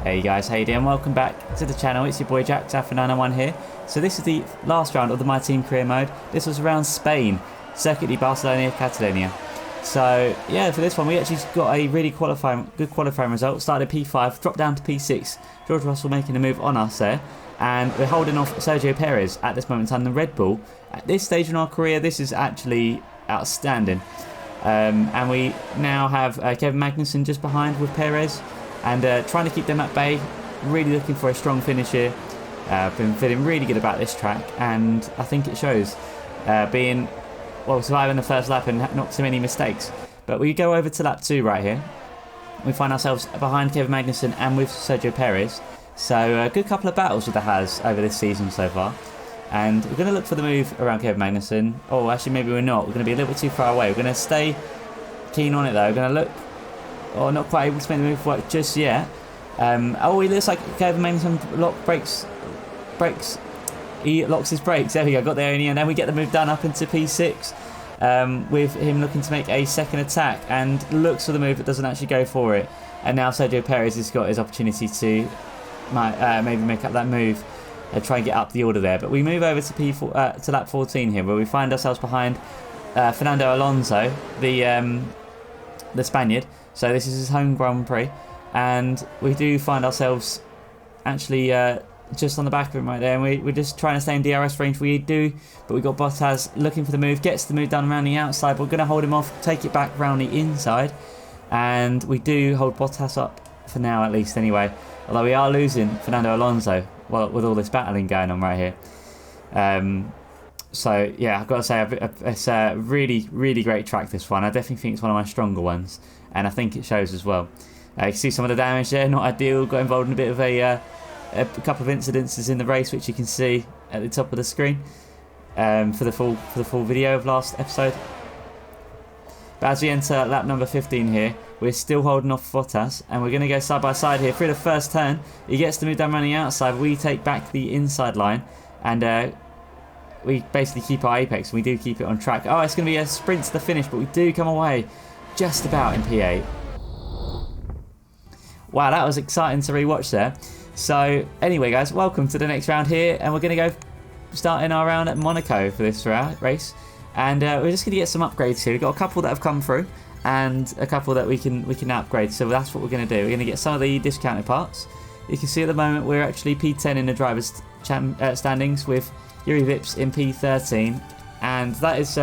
Hey guys, how you doing? Welcome back to the channel. It's your boy Jack, Alpha901 here. So this is the last round of the My Team career mode. This was around Spain, Circuit de Barcelona, Catalonia. So yeah, for this one we actually got a really good qualifying result. Started at P5, dropped down to P6. George Russell making a move on us there. And we're holding off Sergio Perez at this moment in time, the Red Bull. At this stage in our career, this is actually outstanding. And we now have Kevin Magnussen just behind with Perez. And trying to keep them at bay, really looking for a strong finish here. Been feeling really good about this track, and I think it shows. Surviving the first lap and not too many mistakes. But we go over to lap 2 right here. We find ourselves behind Kevin Magnussen and with Sergio Perez. So a good couple of battles with the Haas over this season so far. And we're going to look for the move around Kevin Magnussen. Oh, actually maybe we're not. We're going to be a little bit too far away. We're going to stay keen on it though. We're going to look. Oh, not quite able to make the move work just yet. He looks like Kevin Magnussen brakes. He locks his brakes. There we go, got there in the end. And we get the move done up into P6 with him looking to make a second attack and looks for the move but doesn't actually go for it. And now Sergio Perez has got his opportunity to maybe make up that move and try and get up the order there. But we move over to to lap 14 here, where we find ourselves behind Fernando Alonso, the Spaniard. So this is his home Grand Prix, and we do find ourselves actually just on the back of him right there, and we're just trying to stay in DRS range. We do, but we got Bottas looking for the move, gets the move done around the outside, but we're going to hold him off, take it back around the inside, and we do hold Bottas up for now at least anyway, although we are losing Fernando Alonso with all this battling going on right here. So yeah, I've got to say it's a really, really great track, this one. I definitely think it's one of my stronger ones, and I think it shows as well. You can see some of the damage there, not ideal. Got involved in a bit of a couple of incidences in the race, which you can see at the top of the screen for the full video of last episode. But as we enter lap number 15 here, we're still holding off Bottas, and we're going to go side by side here through the first turn. He gets to move down around the outside. We take back the inside line, and we basically keep our apex, and we do keep it on track. Oh, it's going to be a sprint to the finish, but we do come away just about in P8. Wow, that was exciting to rewatch there. So anyway guys, welcome to the next round here, and we're going to go starting our round at Monaco for this race. And we're just going to get some upgrades here. We've got a couple that have come through and a couple that we can upgrade. So that's what we're going to do. We're going to get some of the discounted parts. You can see at the moment we're actually P10 in the drivers' standings with Yuri Vips in P13, and that's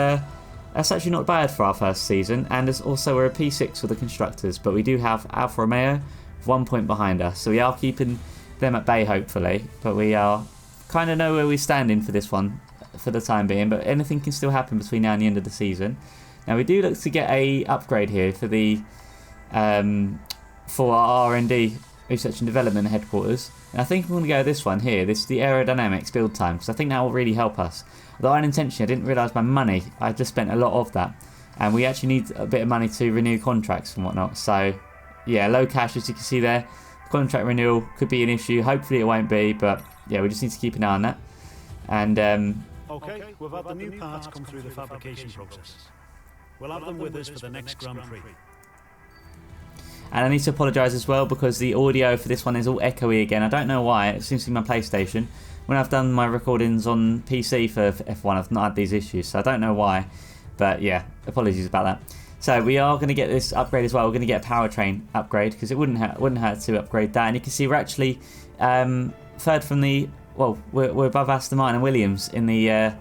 actually not bad for our first season. And also we're a P6 for the constructors, but we do have Alfa Romeo 1 point behind us, so we are keeping them at bay hopefully, but we are kind of know where we're standing for this one for the time being, but anything can still happen between now and the end of the season. Now we do look to get a upgrade here for the for our R&D, research and development headquarters, and I think we're going to go this one here. This is the aerodynamics build time, because I think that will really help us. Although unintentionally I didn't realise my money, I just spent a lot of that, and we actually need a bit of money to renew contracts and whatnot. So yeah, low cash as you can see there. Contract renewal could be an issue. Hopefully it won't be, but yeah, we just need to keep an eye on that. And okay, we've had the new parts come through the fabrication process. We'll have them with us for the next Grand Prix. And I need to apologise as well, because the audio for this one is all echoey again. I don't know why. It seems to be my PlayStation. When I've done my recordings on PC for F1, I've not had these issues, so I don't know why. But yeah, apologies about that. So we are going to get this upgrade as well. We're going to get a powertrain upgrade, because it wouldn't hurt to upgrade that. And you can see we're actually third from the, well, we're above Aston Martin and Williams in a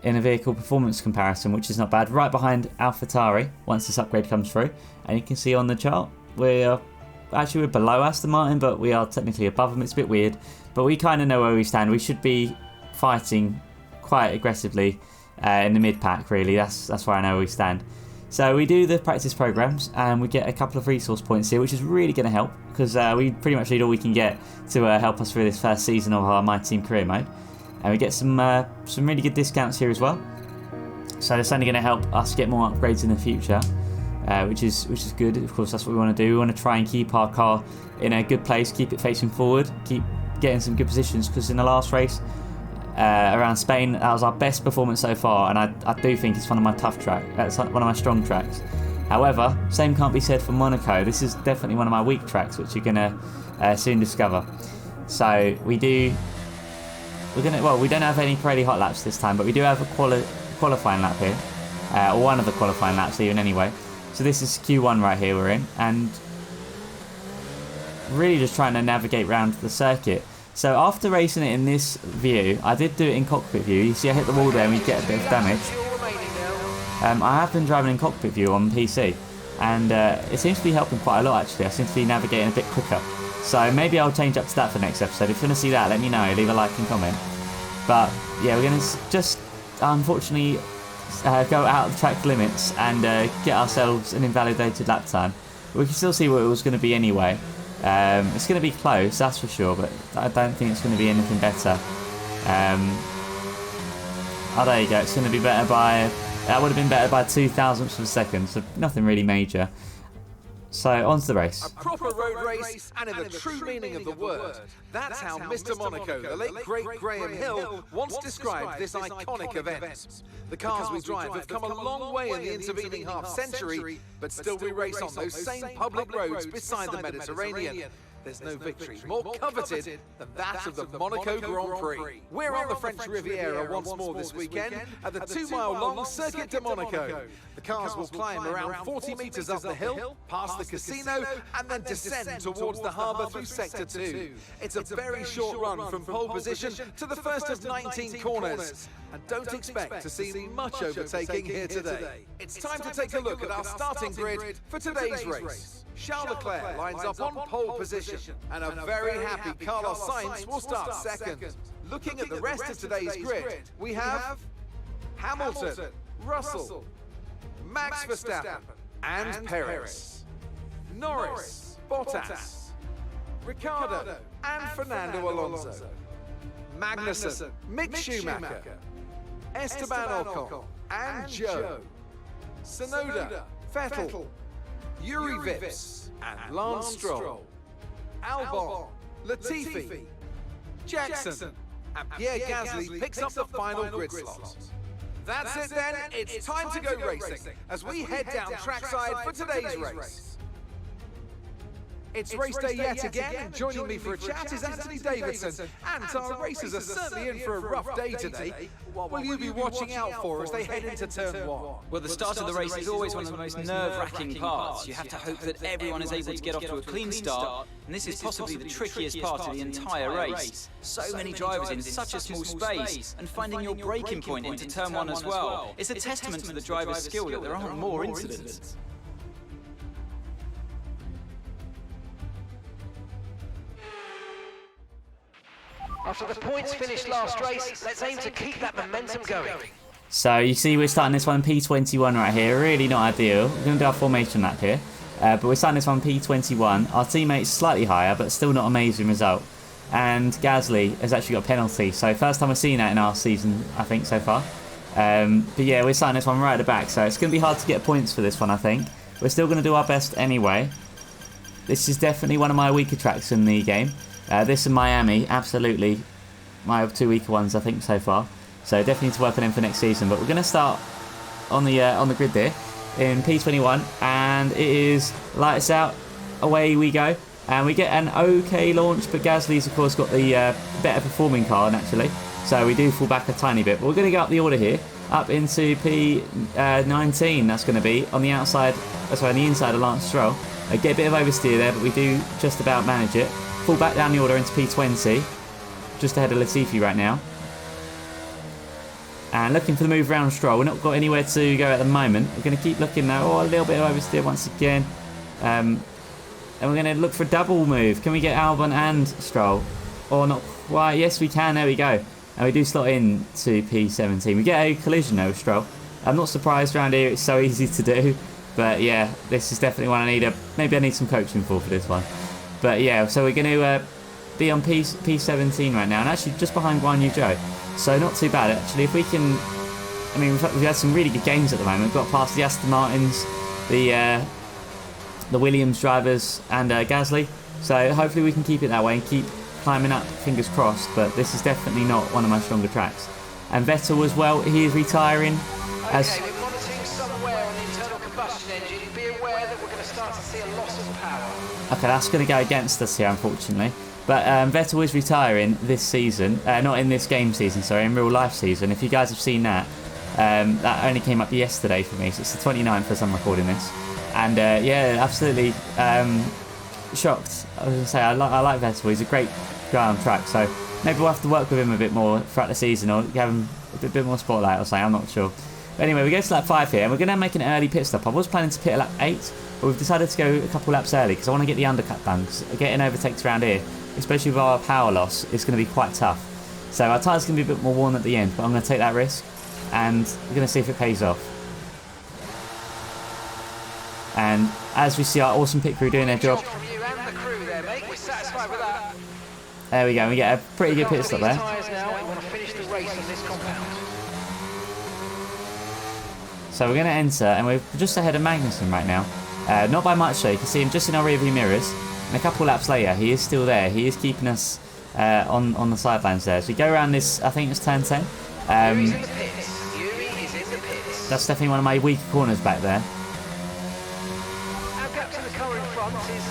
vehicle performance comparison, which is not bad. Right behind AlphaTauri once this upgrade comes through, and you can see on the chart we're below Aston Martin, but we are technically above them. It's a bit weird, but we kind of know where we stand. We should be fighting quite aggressively in the mid pack. Really, that's where I know where we stand. So we do the practice programs, and we get a couple of resource points here, which is really going to help, because we pretty much need all we can get to help us through this first season of our My Team career mode. And we get some really good discounts here as well. So it's only going to help us get more upgrades in the future, which is good. Of course, that's what we want to do. We want to try and keep our car in a good place, keep it facing forward, keep getting some good positions, because in the last race around Spain, that was our best performance so far, and I do think it's one of my tough tracks. It's one of my strong tracks. However, same can't be said for Monaco. This is definitely one of my weak tracks, which you're going to soon discover. So we don't have any Pirelli hot laps this time, but we do have a qualifying lap here, or one of the qualifying laps even anyway. So this is Q1 right here we're in, and really just trying to navigate around the circuit. So after racing it in this view, I did do it in cockpit view. You see I hit the wall there and we get a bit of damage. I have been driving in cockpit view on PC, and it seems to be helping quite a lot actually. I seem to be navigating a bit quicker. So maybe I'll change up to that for next episode. If you want to see that, let me know. Leave a like and comment. But yeah, we're going to just unfortunately go out of track limits and get ourselves an invalidated lap time. We can still see what it was going to be anyway. It's going to be close, that's for sure, but I don't think it's going to be anything better. Oh, there you go. It's going to be better by... That would have been better by 0.02 of a second, so nothing really major. So, on to the race. A proper road race, and in the true meaning of the word. That's how Mr. Monaco, the late great Graham Hill, once described this iconic event. The cars we drive have come a long way in the intervening half-century, but still we race on those same public roads beside the Mediterranean. There's no victory more coveted than that of the Monaco Grand Prix. We're on the French Riviera once more this weekend at the 2-mile-long Circuit de Monaco. The cars will climb around 40 metres up the hill, past the casino, and then descend towards the harbour through Sector 2. It's a very short run from pole position to the first of 19 corners. And don't expect to see much overtaking here today. It's time to take a look at our starting grid for today's race. Charles Leclerc lines up on pole position, and a very happy Carlos Sainz will start second. Looking at the rest of today's grid, we have Hamilton, Russell, Max Verstappen, and Perez, Norris, Bottas, Ricciardo, and Fernando Alonso, Magnussen, Mick Schumacher, Esteban Ocon, and Joe, Tsunoda, Vettel, Yuri Vips, and Lance Stroll, Albon, Latifi, Jackson, and Pierre Gasly picks up the final grid slot. That's it then, it's time to go racing as we head down trackside for today's race. It's race day yet again, and joining me for a chat is Anthony Davidson. And our racers are certainly in for a rough day today. What will you be watching out for as they head into turn 1? Well, the start of the race is always one of the most nerve-wracking parts. You have to hope that everyone is able to get off to a clean start, and this is possibly the trickiest part of the entire race. So many drivers in such a small space, and finding your braking point into turn 1 as well. It's a testament to the driver's skill that there aren't more incidents. After the points finished last race, let's aim to keep that momentum going. So you see we're starting this one P21 right here, really not ideal. We're going to do our formation lap here, but we're starting this one P21. Our teammate's slightly higher, but still not amazing result. And Gasly has actually got a penalty, so first time we've seen that in our season, I think, so far. But yeah, we're starting this one right at the back, so it's going to be hard to get points for this one, I think. We're still going to do our best anyway. This is definitely one of my weaker tracks in the game. This and Miami, absolutely my 2 weaker ones I think so far. So definitely need to work on them for next season. But we're going to start on the grid there in P21, and it is lights out, away we go, and we get an okay launch. But Gasly's of course got the better performing car naturally, so we do fall back a tiny bit. But we're going to go up the order here, up into P19. That's going to be on the outside, sorry, on the inside of Lance Stroll. Get a bit of oversteer there, but we do just about manage it. Fall back down the order into P20, just ahead of Latifi right now. And looking for the move around Stroll. We're not got anywhere to go at the moment. We're going to keep looking now. Oh, a little bit of oversteer once again. And we're going to look for a double move. Can we get Albon and Stroll? Or not quite? Yes, we can. There we go. And we do slot in to P17. We get a collision though with Stroll. I'm not surprised around here. It's so easy to do. But yeah, this is definitely one I need. Maybe I need some coaching for this one. But yeah, so we're going to be on P17 right now, and actually just behind Guan Yu Zhou. So not too bad actually. If we can, I mean, we've had some really good games at the moment. We've got past the Aston Martins, the Williams drivers, and Gasly. So hopefully we can keep it that way and keep climbing up. Fingers crossed. But this is definitely not one of my stronger tracks. And Vettel as well. He is retiring. As Okay, we're monitoring somewhere on the internal combustion engine. Be Okay, that's going to go against us here, unfortunately. But Vettel is retiring this season. Not in this game season, sorry, in real life season. If you guys have seen that, that only came up yesterday for me. So it's the 29th as I'm recording this. And yeah, absolutely shocked. I was going to say, I like Vettel. He's a great guy on track. So maybe we'll have to work with him a bit more throughout the season, or give him a bit more spotlight or something. I'm not sure. But anyway, we go to lap 5 here, and we're going to make an early pit stop. I was planning to pit at lap 8, but we've decided to go a couple laps early because I want to get the undercut done. Because getting overtakes around here, especially with our power loss, is going to be quite tough. So our tyres going to be a bit more worn at the end, but I'm going to take that risk, and we're going to see if it pays off. And as we see our awesome pit crew doing their job. There we go, we get a pretty good pit stop there. So we're going to enter, and we're just ahead of Magnussen right now. Not by much though, you can see him just in our rear view mirrors. And a couple laps later, he is still there. He is keeping us on the sidelines there. So we go around this, I think it's turn 10. That's definitely one of my weaker corners back there. Our gap to the car in front is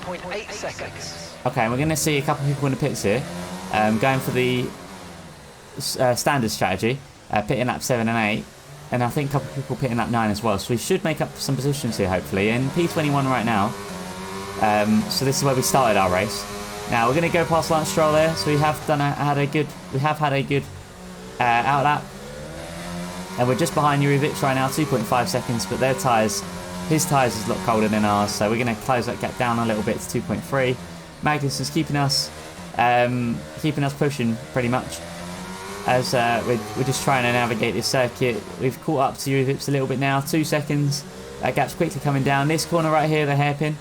13.8 seconds. Okay, and we're going to see a couple of people in the pits here. Going for the standard strategy, pitting lap 7 and 8. And I think a couple of people pitting lap 9 as well. So we should make up some positions here, hopefully. In P21 right now. So this is where we started our race. Now we're going to go past Lance Stroll there. So we have had a good out lap. And we're just behind Yuri Vips right now, 2.5 seconds. But their tyres, his tyres is a lot colder than ours. So we're going to close that gap down a little bit to 2.3. Magnussen's keeping us pushing pretty much. As we're just trying to navigate this circuit. We've caught up to Yuri Vips a little bit now, 2 seconds. That gap's quickly coming down. This corner right here, the hairpin.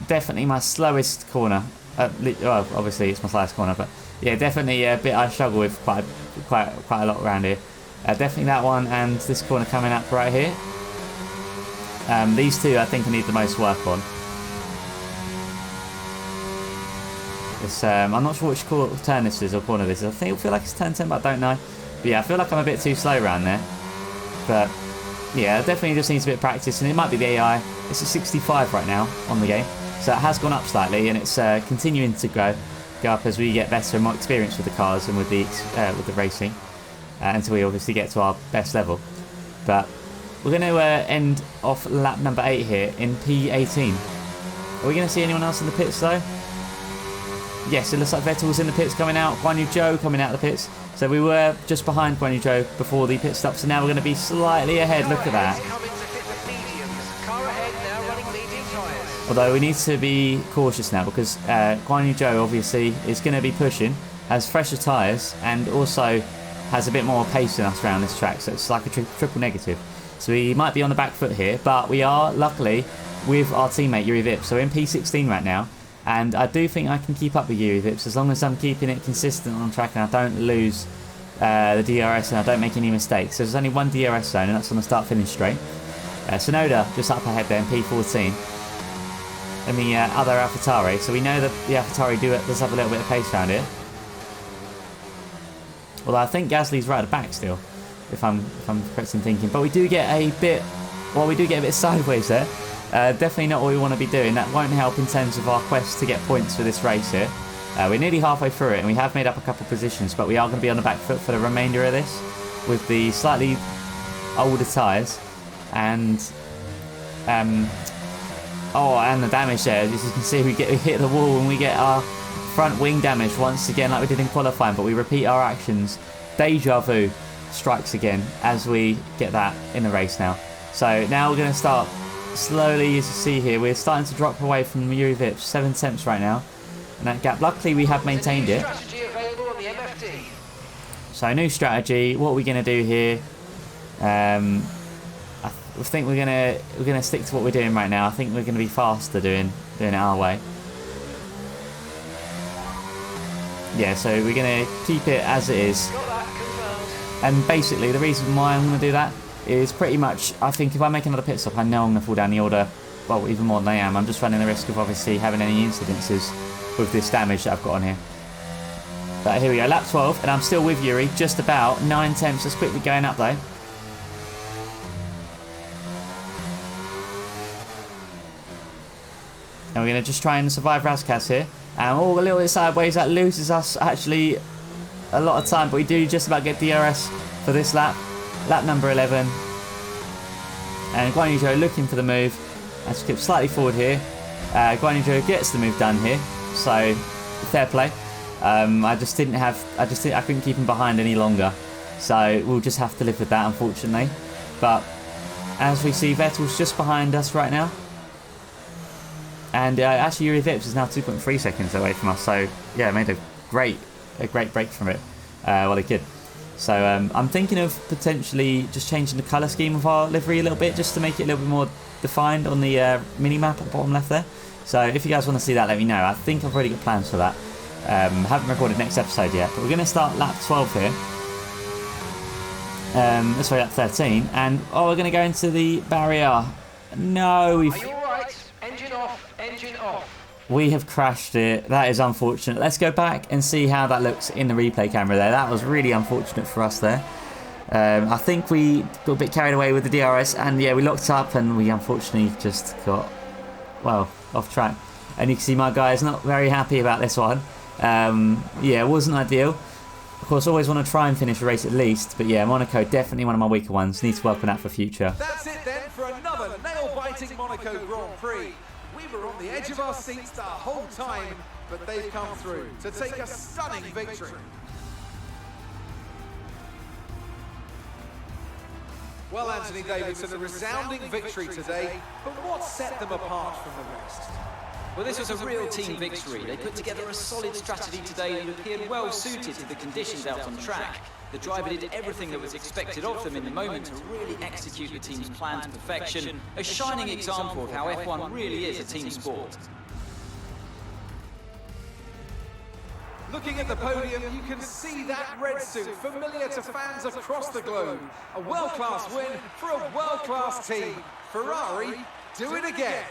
Definitely my slowest corner. Well, obviously it's my slowest corner, but yeah, definitely a bit I struggle with quite a lot around here. Definitely that one and this corner coming up right here. These two I think I need the most work on. I'm not sure which turn this is or corner this is. I feel like it's turn 10, but I don't know. But yeah, I feel like I'm a bit too slow around there. But yeah, it definitely just needs a bit of practice, and it might be the AI. It's at 65 right now on the game, so it has gone up slightly, and it's continuing to go up as we get better and more experience with the cars and with the racing, until we obviously get to our best level. But we're going to end off lap number 8 here in P18. Are we going to see anyone else in the pits though? Yes, it looks like Vettel's in the pits coming out. Guan Yu Zhou coming out of the pits. So we were just behind Guan Yu Zhou before the pit stop. So now we're going to be slightly ahead. Look at that. Although we need to be cautious now because Guan Yu Zhou obviously is going to be pushing, has fresher tyres, and also has a bit more pace than us around this track. So it's like a triple negative. So we might be on the back foot here, but we are luckily with our teammate Yuri Vips. So we're in P16 right now. And I do think I can keep up with Yuri Vips as long as I'm keeping it consistent on track and I don't lose the DRS and I don't make any mistakes. So there's only one DRS zone and that's on the start-finish straight. Sonoda just up ahead there in P14. And the other AlphaTauri. So we know that the AlphaTauri does have a little bit of pace around here. Although I think Gasly's right at the back still, if I'm correct in thinking. But we do get a bit sideways there. Definitely not what we want to be doing. That won't help in terms of our quest to get points for this race here. We're nearly halfway through it and we have made up a couple positions, but we are going to be on the back foot for the remainder of this with the slightly older tyres and the damage there. As you can see, we hit the wall and we get our front wing damage once again like we did in qualifying, but we repeat our actions. Deja vu strikes again as we get that in the race now. So now we're going to start slowly, as you see here, we're starting to drop away from Yuri Vips, 7 tenths right now. And that gap, luckily we have maintained it. So new strategy, what are we going to do here? I think we're gonna stick to what we're doing right now. I think we're going to be faster doing it our way. Yeah, so we're going to keep it as it is. And basically the reason why I'm going to do that is pretty much, I think if I make another pit stop, I know I'm going to fall down the order, well, even more than I am. I'm just running the risk of obviously having any incidences with this damage that I've got on here. But here we go, lap 12, and I'm still with Yuri, just about 9 tenths. Just quickly going up though. we're going to just try and survive Razkaz here. And a little bit sideways, that loses us actually a lot of time, but we do just about get DRS for this lap. Lap number 11. And Guan Yu Zhou looking for the move. And skip slightly forward here. Guan Yu Zhou gets the move done here. So, fair play. I couldn't keep him behind any longer. So, we'll just have to live with that, unfortunately. But, as we see, Vettel's just behind us right now. And actually, Yuri Vips is now 2.3 seconds away from us. So, yeah, made a great break from it while he could. So I'm thinking of potentially just changing the colour scheme of our livery a little bit, just to make it a little bit more defined on the mini-map at the bottom left there. So if you guys want to see that, let me know. I think I've already got plans for that. Haven't recorded next episode yet, but we're going to start lap 12 here. Sorry, lap 13. And, we're going to go into the barrier. No, Are you alright? Engine off, engine off. We have crashed it. That is unfortunate. Let's go back and see how that looks in the replay camera there. That was really unfortunate for us there. I think we got a bit carried away with the DRS, and yeah, we locked up and we unfortunately just got, well, off track. And you can see my guy is not very happy about this one. Yeah, it wasn't ideal. Of course, always want to try and finish a race at least, but yeah, Monaco, definitely one of my weaker ones. Need to work on that for future. That's it then for another nail-biting Monaco Grand Prix. We were on the edge of our seats the whole time, but they've come through to take a stunning victory. Well, Anthony Davidson, a resounding victory today, but what set them apart from the rest? Well, this was a real team victory. They put together a solid strategy today that appeared well suited to the conditions out on track. The driver did everything that was expected of them in the moment to really execute the team's plan to perfection. A shining example of how F1 really is a team sport. Looking at the podium, you can see that red suit familiar to fans across the globe. A world-class win for a world-class team. Ferrari, do it again.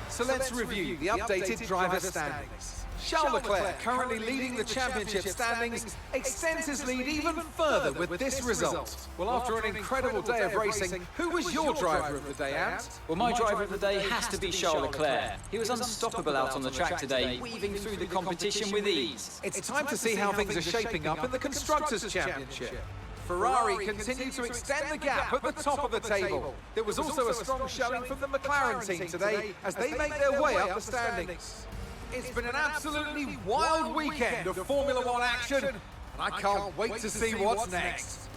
So let's review the updated driver standings. Charles Leclerc, currently leading the championship standings, extends his lead even further with this result. Well, after an incredible day of racing, who was your driver of the day, Ant? Well, my driver of the day has to be Charles Leclerc. He was unstoppable out on the track today, weaving through the competition with ease. It's time to see how things are shaping up in the Constructors' Championship. Ferrari continue to extend the gap at the top of the table. There was also a strong showing from the McLaren team today as they make their way up the standings. It's been an absolutely wild weekend of Formula One action, and I can't wait to see what's next.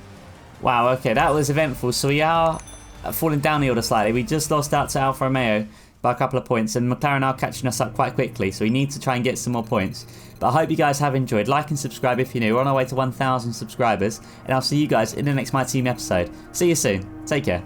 Wow, okay, that was eventful. So we are falling down the order slightly. We just lost out to Alfa Romeo by a couple of points, and McLaren are catching us up quite quickly, so we need to try and get some more points. But I hope you guys have enjoyed. Like and subscribe if you're new. We're on our way to 1,000 subscribers, and I'll see you guys in the next My Team episode. See you soon. Take care.